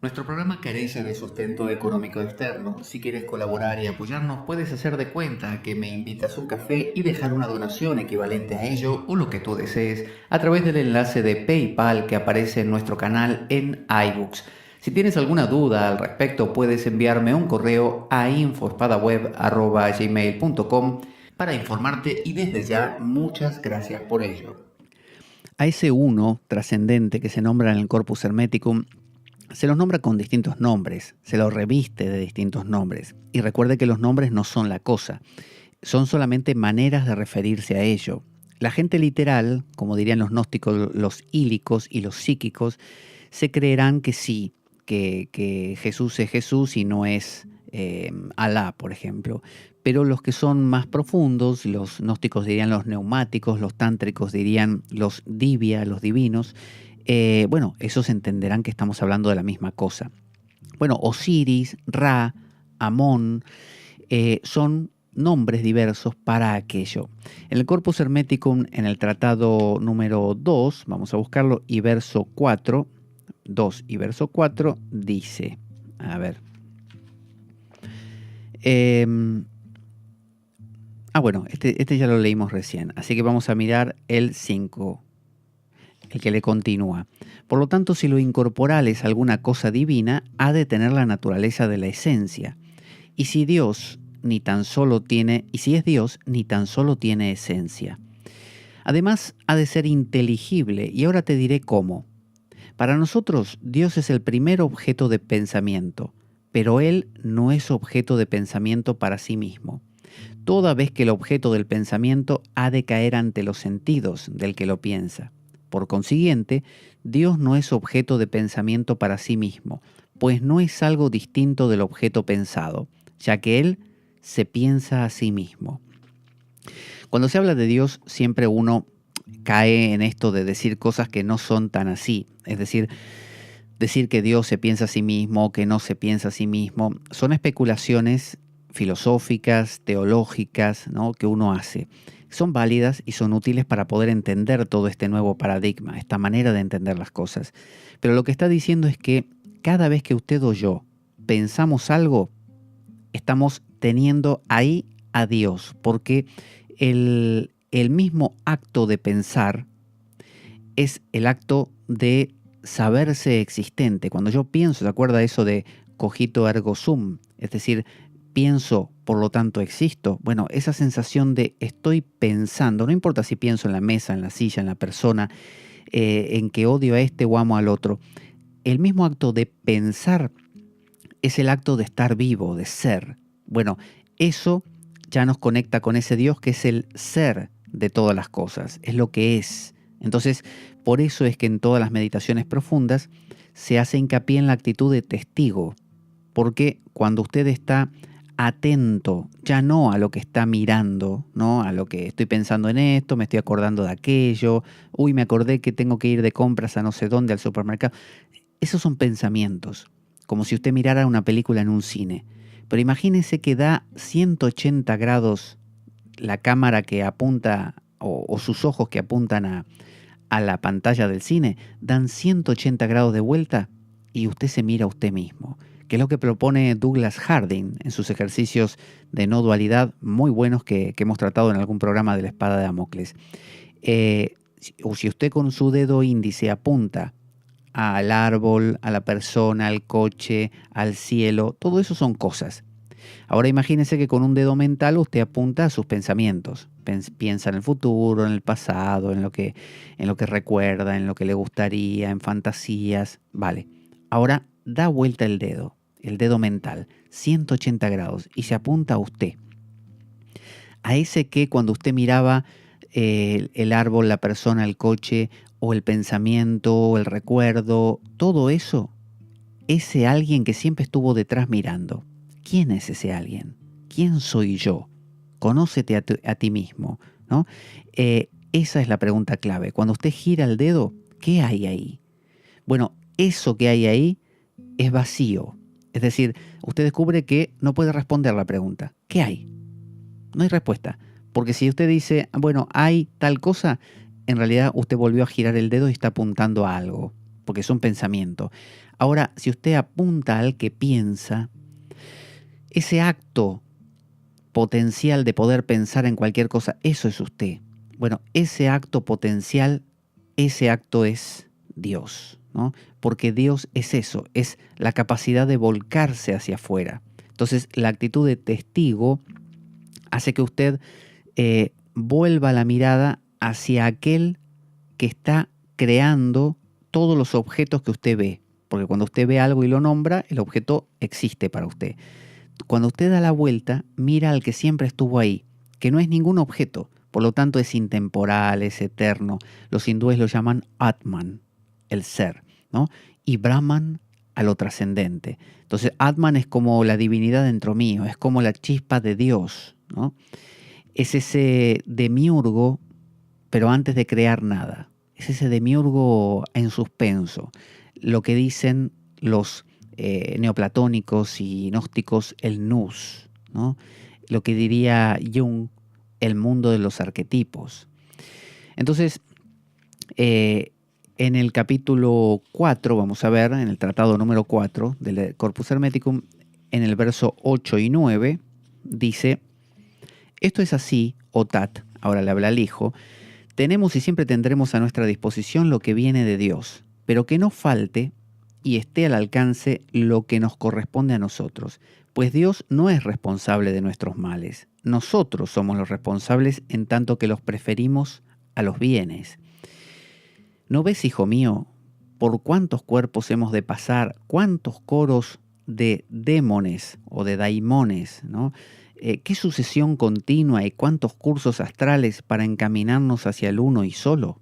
Nuestro programa carece de sustento económico externo. Si quieres colaborar y apoyarnos, puedes hacer de cuenta que me invitas a un café y dejar una donación equivalente a ello o lo que tú desees a través del enlace de PayPal que aparece en nuestro canal en iVoox. Si tienes alguna duda al respecto, puedes enviarme un correo a infoespadaweb@gmail.com para informarte, y desde ya muchas gracias por ello. A ese uno trascendente que se nombra en el Corpus Hermeticum, se los nombra con distintos nombres, se los reviste de distintos nombres. Y recuerde que los nombres no son la cosa, son solamente maneras de referirse a ello. La gente literal, como dirían los gnósticos, los ílicos y los psíquicos, se creerán que sí, que Jesús es Jesús y no es Alá, por ejemplo. Pero los que son más profundos, los gnósticos dirían los neumáticos, los tántricos dirían los divya, los divinos, bueno, esos entenderán que estamos hablando de la misma cosa. Bueno, Osiris, Ra, Amón, son nombres diversos para aquello. En el Corpus Hermeticum, en el tratado número 2, vamos a buscarlo, y verso 4, 2 y verso 4, dice, a ver, bueno, este ya lo leímos recién, así que vamos a mirar el 5, el que le continúa. Por lo tanto, si lo incorporal es alguna cosa divina, ha de tener la naturaleza de la esencia. Y si Dios ni tan solo tiene, y si es Dios, ni tan solo tiene esencia. Además, ha de ser inteligible, y ahora te diré cómo. Para nosotros, Dios es el primer objeto de pensamiento, pero Él no es objeto de pensamiento para sí mismo. Toda vez que el objeto del pensamiento ha de caer ante los sentidos del que lo piensa. Por consiguiente, Dios no es objeto de pensamiento para sí mismo, pues no es algo distinto del objeto pensado, ya que Él se piensa a sí mismo. Cuando se habla de Dios, siempre uno cae en esto de decir cosas que no son tan así. Es decir que Dios se piensa a sí mismo, que no se piensa a sí mismo. Son especulaciones filosóficas, teológicas, ¿no?, que uno hace. Son válidas y son útiles para poder entender todo este nuevo paradigma, esta manera de entender las cosas. Pero lo que está diciendo es que cada vez que usted o yo pensamos algo, estamos teniendo ahí a Dios, porque el mismo acto de pensar es el acto de saberse existente. Cuando yo pienso, ¿se acuerda eso de cogito ergo sum? Es decir, pienso, por lo tanto existo. Bueno, esa sensación de estoy pensando, no importa si pienso en la mesa, en la silla, en la persona, en que odio a este o amo al otro. El mismo acto de pensar es el acto de estar vivo, de ser. Bueno, eso ya nos conecta con ese Dios que es el ser de todas las cosas, es lo que es. Entonces, por eso es que en todas las meditaciones profundas se hace hincapié en la actitud de testigo, porque cuando usted está atento, ya no a lo que está mirando, ¿no?, a lo que estoy pensando en esto, me estoy acordando de aquello, me acordé que tengo que ir de compras a no sé dónde, al supermercado. Esos son pensamientos, como si usted mirara una película en un cine. Pero imagínese que da 180 grados la cámara que apunta, o sus ojos que apuntan a la pantalla del cine, dan 180 grados de vuelta y usted se mira a usted mismo, que es lo que propone Douglas Harding en sus ejercicios de no dualidad muy buenos que hemos tratado en algún programa de la espada de Damocles. O si usted con su dedo índice apunta al árbol, a la persona, al coche, al cielo, todo eso son cosas. Ahora imagínese que con un dedo mental usted apunta a sus pensamientos. Piensa en el futuro, en el pasado, en lo que recuerda, en lo que le gustaría, en fantasías. Vale. Ahora da vuelta el dedo mental, 180 grados, y se apunta a usted. A ese que cuando usted miraba el árbol, la persona, el coche, o el pensamiento, o el recuerdo, todo eso, ese alguien que siempre estuvo detrás mirando. ¿Quién es ese alguien? ¿Quién soy yo? Conócete a ti mismo, ¿no? Esa es la pregunta clave. Cuando usted gira el dedo, ¿qué hay ahí? Bueno, eso que hay ahí es vacío. Es decir, usted descubre que no puede responder la pregunta. ¿Qué hay? No hay respuesta. Porque si usted dice, bueno, hay tal cosa, en realidad usted volvió a girar el dedo y está apuntando a algo, porque es un pensamiento. Ahora, si usted apunta al que piensa, ese acto potencial de poder pensar en cualquier cosa, eso es usted. Bueno, ese acto potencial, ese acto es Dios, ¿no? Porque Dios es eso, es la capacidad de volcarse hacia afuera. Entonces, la actitud de testigo hace que usted vuelva la mirada hacia aquel que está creando todos los objetos que usted ve. Porque cuando usted ve algo y lo nombra, el objeto existe para usted. Cuando usted da la vuelta, mira al que siempre estuvo ahí, que no es ningún objeto, por lo tanto es intemporal, es eterno. Los hindúes lo llaman Atman, el ser, ¿no? Y Brahman a lo trascendente. Entonces Atman es como la divinidad dentro mío, es como la chispa de Dios, ¿no? Es ese demiurgo, pero antes de crear nada. Es ese demiurgo en suspenso. Lo que dicen los neoplatónicos y gnósticos, el nous, ¿no? Lo que diría Jung, el mundo de los arquetipos. Entonces, en el capítulo 4, vamos a ver, en el tratado número 4 del Corpus Hermeticum, en el verso 8 y 9, dice: esto es así, oh Tat, ahora le habla al Hijo, tenemos y siempre tendremos a nuestra disposición lo que viene de Dios, pero que no falte y esté al alcance lo que nos corresponde a nosotros, pues Dios no es responsable de nuestros males. Nosotros somos los responsables en tanto que los preferimos a los bienes. ¿No ves, hijo mío, por cuántos cuerpos hemos de pasar, cuántos coros de démones o de daimones, ¿no? ¿Qué sucesión continua y cuántos cursos astrales para encaminarnos hacia el uno y solo?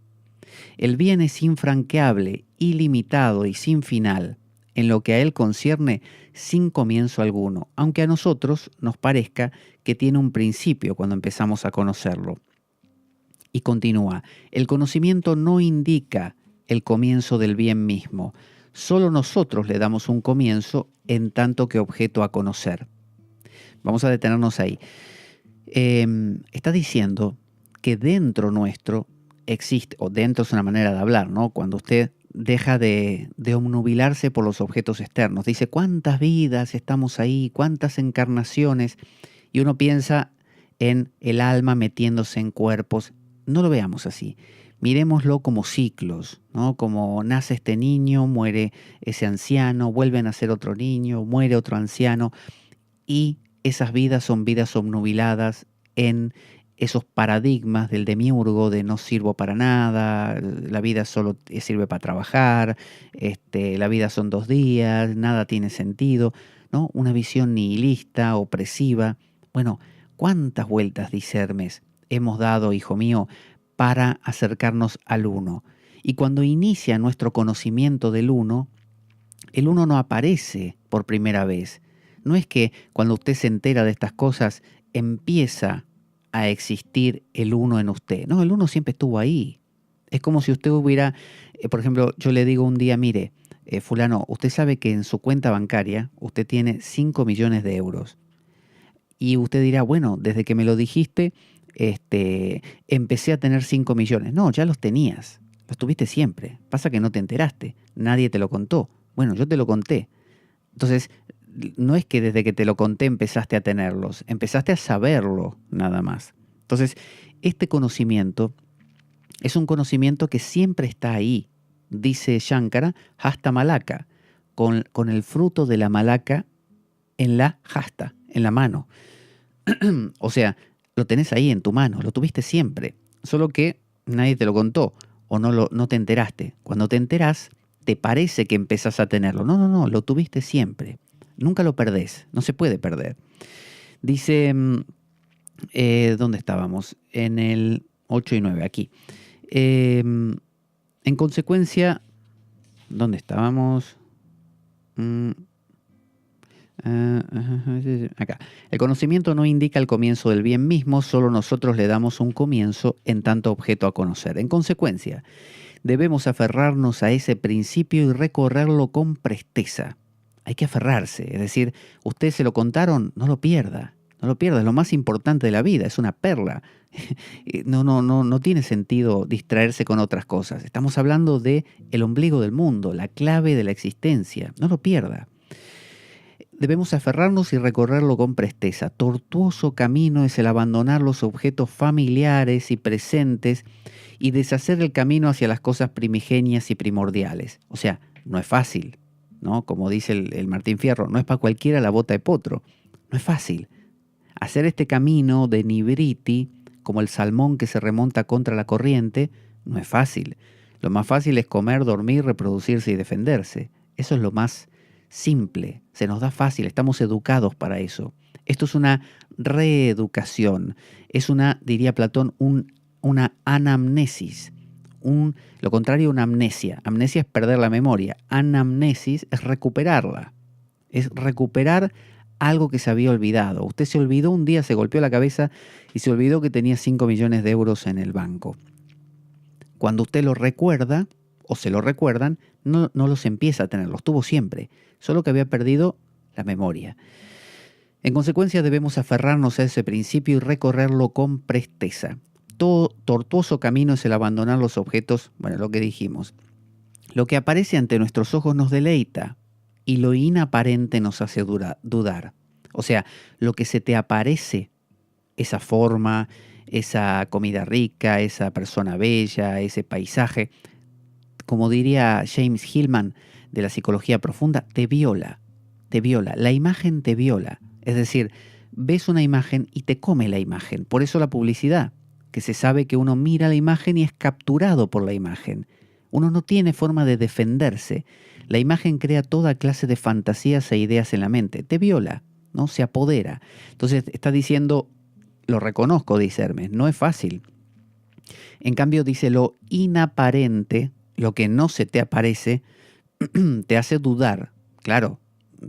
El bien es infranqueable, ilimitado y sin final, en lo que a él concierne sin comienzo alguno, aunque a nosotros nos parezca que tiene un principio cuando empezamos a conocerlo. Y continúa, el conocimiento no indica el comienzo del bien mismo, solo nosotros le damos un comienzo en tanto que objeto a conocer. Vamos a detenernos ahí. Está diciendo que dentro nuestro existe, o dentro es una manera de hablar, ¿no? Cuando usted deja de obnubilarse por los objetos externos. Dice, ¿cuántas vidas estamos ahí? ¿Cuántas encarnaciones? Y uno piensa en el alma metiéndose en cuerpos. No lo veamos así. Miremoslo como ciclos, ¿no? Como nace este niño, muere ese anciano, vuelve a nacer otro niño, muere otro anciano, y esas vidas son vidas obnubiladas en esos paradigmas del demiurgo de no sirvo para nada, la vida solo sirve para trabajar, la vida son 2 días, nada tiene sentido, ¿no? Una visión nihilista, opresiva. Bueno, ¿cuántas vueltas, dice Hermes, hemos dado, hijo mío, para acercarnos al uno? Y cuando inicia nuestro conocimiento del uno, el uno no aparece por primera vez. No es que cuando usted se entera de estas cosas empieza a existir el uno en usted. No, el uno siempre estuvo ahí. Es como si usted hubiera, por ejemplo, yo le digo un día, mire, fulano, usted sabe que en su cuenta bancaria usted tiene 5 millones de euros. Y usted dirá, bueno, desde que me lo dijiste, empecé a tener 5 millones. No, ya los tenías, los tuviste siempre. Pasa que no te enteraste, nadie te lo contó. Bueno, yo te lo conté. Entonces, no es que desde que te lo conté empezaste a tenerlos, empezaste a saberlo nada más. Entonces, este conocimiento es un conocimiento que siempre está ahí, dice Shankara, hasta malaka, con el fruto de la malaka en la hasta, en la mano. O sea, lo tenés ahí en tu mano, lo tuviste siempre, solo que nadie te lo contó o no te enteraste. Cuando te enterás, te parece que empezás a tenerlo. No, lo tuviste siempre. Nunca lo perdés, no se puede perder. Dice, ¿dónde estábamos? En el 8 y 9, aquí. En consecuencia, ¿dónde estábamos? Acá. El conocimiento no indica el comienzo del bien mismo, solo nosotros le damos un comienzo en tanto objeto a conocer. En consecuencia, debemos aferrarnos a ese principio y recorrerlo con presteza. Hay que aferrarse, es decir, ustedes se lo contaron, no lo pierda, es lo más importante de la vida, es una perla. No tiene sentido distraerse con otras cosas. Estamos hablando de el ombligo del mundo, la clave de la existencia, no lo pierda. debemos aferrarnos y recorrerlo con presteza. Tortuoso camino es el abandonar los objetos familiares y presentes y deshacer el camino hacia las cosas primigenias y primordiales. O sea, no es fácil, ¿no? Como dice el Martín Fierro, no es para cualquiera la bota de potro. No es fácil. Hacer este camino de Nibriti, como el salmón que se remonta contra la corriente, no es fácil. Lo más fácil es comer, dormir, reproducirse y defenderse. Eso es lo más simple, se nos da fácil, estamos educados para eso. Esto es una reeducación, es una, diría Platón, una anamnesis. Lo contrario a una amnesia. Amnesia es perder la memoria. Anamnesis es recuperarla. Es recuperar algo que se había olvidado. Usted se olvidó un día, se golpeó la cabeza y se olvidó que tenía 5 millones de euros en el banco. Cuando usted lo recuerda, o se lo recuerdan, no los empieza a tener, los tuvo siempre, solo que había perdido la memoria. En consecuencia, debemos aferrarnos a ese principio y recorrerlo con presteza. Todo tortuoso camino es el abandonar los objetos, bueno, lo que dijimos. Lo que aparece ante nuestros ojos nos deleita y lo inaparente nos hace dudar. O sea, lo que se te aparece, esa forma, esa comida rica, esa persona bella, ese paisaje, como diría James Hillman de la psicología profunda, te viola, la imagen te viola. Es decir, ves una imagen y te come la imagen. Por eso la publicidad, que se sabe que uno mira la imagen y es capturado por la imagen. Uno no tiene forma de defenderse. La imagen crea toda clase de fantasías e ideas en la mente. Te viola, ¿no? Se apodera. Entonces está diciendo, lo reconozco, dice Hermes, no es fácil. En cambio dice lo inaparente, lo que no se te aparece, te hace dudar. Claro,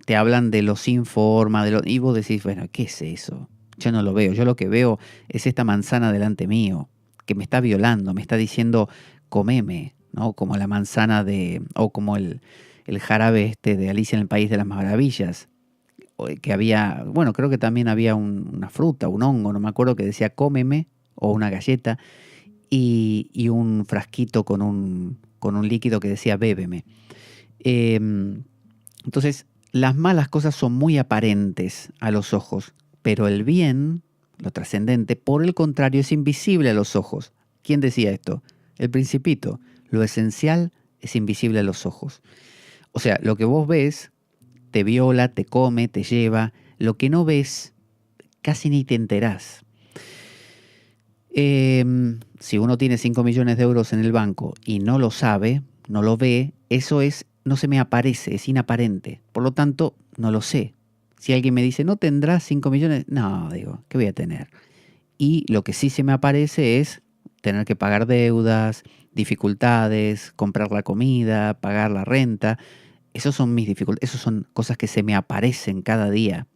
te hablan de lo sin forma, y vos decís, bueno, ¿qué es eso? Yo no lo veo, yo lo que veo es esta manzana delante mío, que me está violando, me está diciendo, comeme, ¿no? Como la manzana o como el jarabe de Alicia en el País de las Maravillas, que había, bueno, creo que también había una fruta, un hongo, no me acuerdo, que decía cómeme, o una galleta, y un frasquito con un líquido que decía bébeme. Entonces, las malas cosas son muy aparentes a los ojos, pero el bien, lo trascendente, por el contrario, es invisible a los ojos. ¿Quién decía esto? El Principito. Lo esencial es invisible a los ojos. O sea, lo que vos ves te viola, te come, te lleva. Lo que no ves, casi ni te enterás. Si uno tiene 5 millones de euros en el banco y no lo sabe, no lo ve, eso no se me aparece, es inaparente. Por lo tanto, no lo sé. Si alguien me dice, ¿no tendrás 5 millones? No, digo, ¿qué voy a tener? Y lo que sí se me aparece es tener que pagar deudas, dificultades, comprar la comida, pagar la renta. Esos son mis dificultades, esas son cosas que se me aparecen cada día.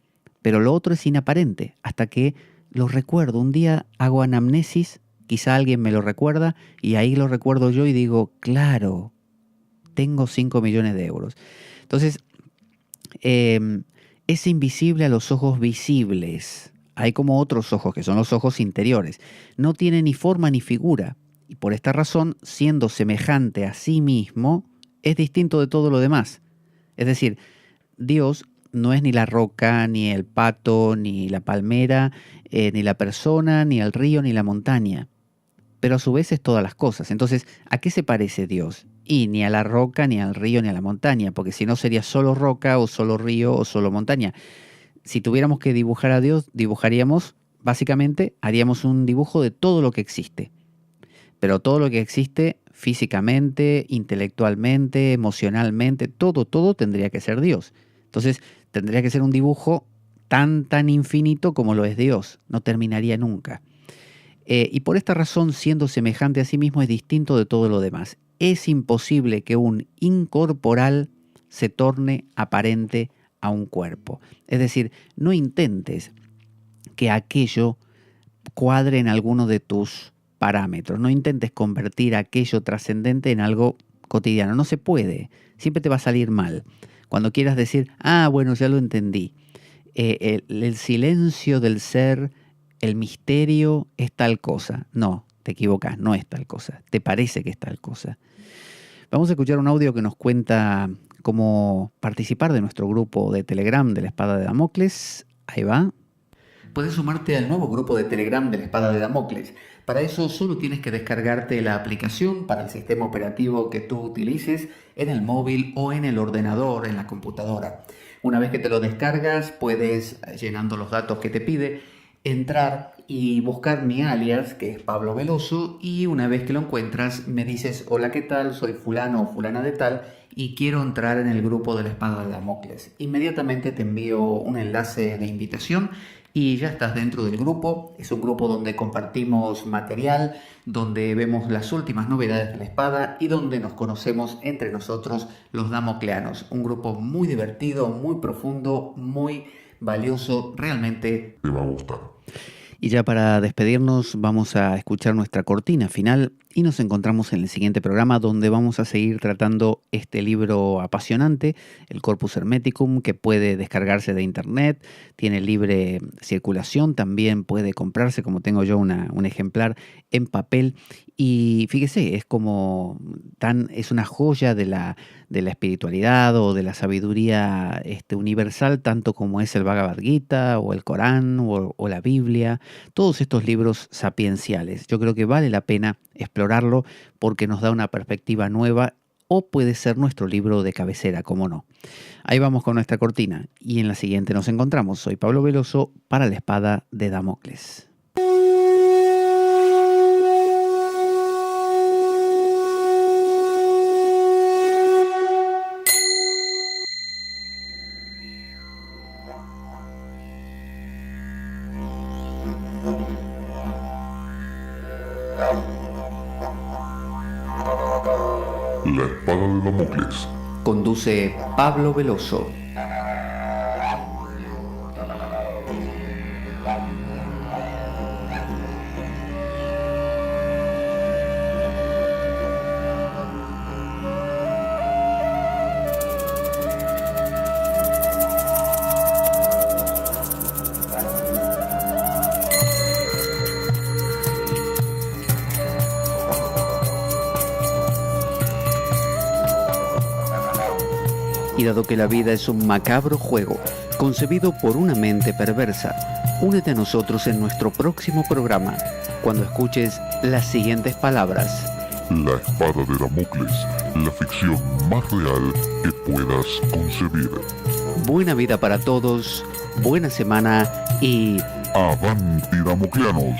Pero lo otro es inaparente, hasta que lo recuerdo. Un día hago anamnesis, quizá alguien me lo recuerda, y ahí lo recuerdo yo y digo, claro, tengo 5 millones de euros. Entonces, es invisible a los ojos visibles. Hay como otros ojos, que son los ojos interiores. No tiene ni forma ni figura. Y por esta razón, siendo semejante a sí mismo, es distinto de todo lo demás. Es decir, Dios no es ni la roca, ni el pato, ni la palmera, ni la persona, ni el río, ni la montaña. Pero a su vez es todas las cosas. Entonces, ¿a qué se parece Dios? Y ni a la roca, ni al río, ni a la montaña, porque si no sería solo roca, o solo río, o solo montaña. Si tuviéramos que dibujar a Dios, dibujaríamos, básicamente, haríamos un dibujo de todo lo que existe. Pero todo lo que existe físicamente, intelectualmente, emocionalmente, todo tendría que ser Dios. Entonces, tendría que ser un dibujo tan infinito como lo es Dios. No terminaría nunca. Y por esta razón, siendo semejante a sí mismo, es distinto de todo lo demás. Es imposible que un incorporal se torne aparente a un cuerpo. Es decir, no intentes que aquello cuadre en alguno de tus parámetros. No intentes convertir aquello trascendente en algo cotidiano. No se puede. Siempre te va a salir mal. Cuando quieras decir, bueno, ya lo entendí. El silencio del ser, el misterio es tal cosa. No, te equivocas, no es tal cosa. Te parece que es tal cosa. Vamos a escuchar un audio que nos cuenta cómo participar de nuestro grupo de Telegram de la Espada de Damocles. Ahí va. Puedes sumarte al nuevo grupo de Telegram de la Espada de Damocles. Para eso solo tienes que descargarte la aplicación para el sistema operativo que tú utilices en el móvil o en el ordenador, en la computadora. Una vez que te lo descargas, puedes, llenando los datos que te pide, entrar y buscar mi alias, que es Pablo Veloso, y una vez que lo encuentras me dices: hola, ¿qué tal? Soy fulano o fulana de tal y quiero entrar en el grupo de la Espada de Damocles. Inmediatamente te envío un enlace de invitación y ya estás dentro del grupo. Es un grupo donde compartimos material, donde vemos las últimas novedades de la espada y donde nos conocemos entre nosotros los damocleanos. Un grupo muy divertido, muy profundo, muy valioso. Realmente te va a gustar. Y ya para despedirnos vamos a escuchar nuestra cortina final y nos encontramos en el siguiente programa, donde vamos a seguir tratando este libro apasionante, el Corpus Hermeticum, que puede descargarse de internet, tiene libre circulación, también puede comprarse, como tengo yo un ejemplar, en papel. Y fíjese, es una joya de la espiritualidad o de la sabiduría universal, tanto como es el Bhagavad Gita o el Corán o la Biblia, todos estos libros sapienciales. Yo creo que vale la pena explorarlo porque nos da una perspectiva nueva, o puede ser nuestro libro de cabecera, cómo no. Ahí vamos con nuestra cortina y en la siguiente nos encontramos. Soy Pablo Veloso para la Espada de Damocles. La Espada de Damocles. Conduce Pablo Veloso. Y dado que la vida es un macabro juego concebido por una mente perversa, únete a nosotros en nuestro próximo programa, cuando escuches las siguientes palabras. La Espada de Damocles, la ficción más real que puedas concebir. Buena vida para todos, buena semana y... ¡Avanti, damocleanos!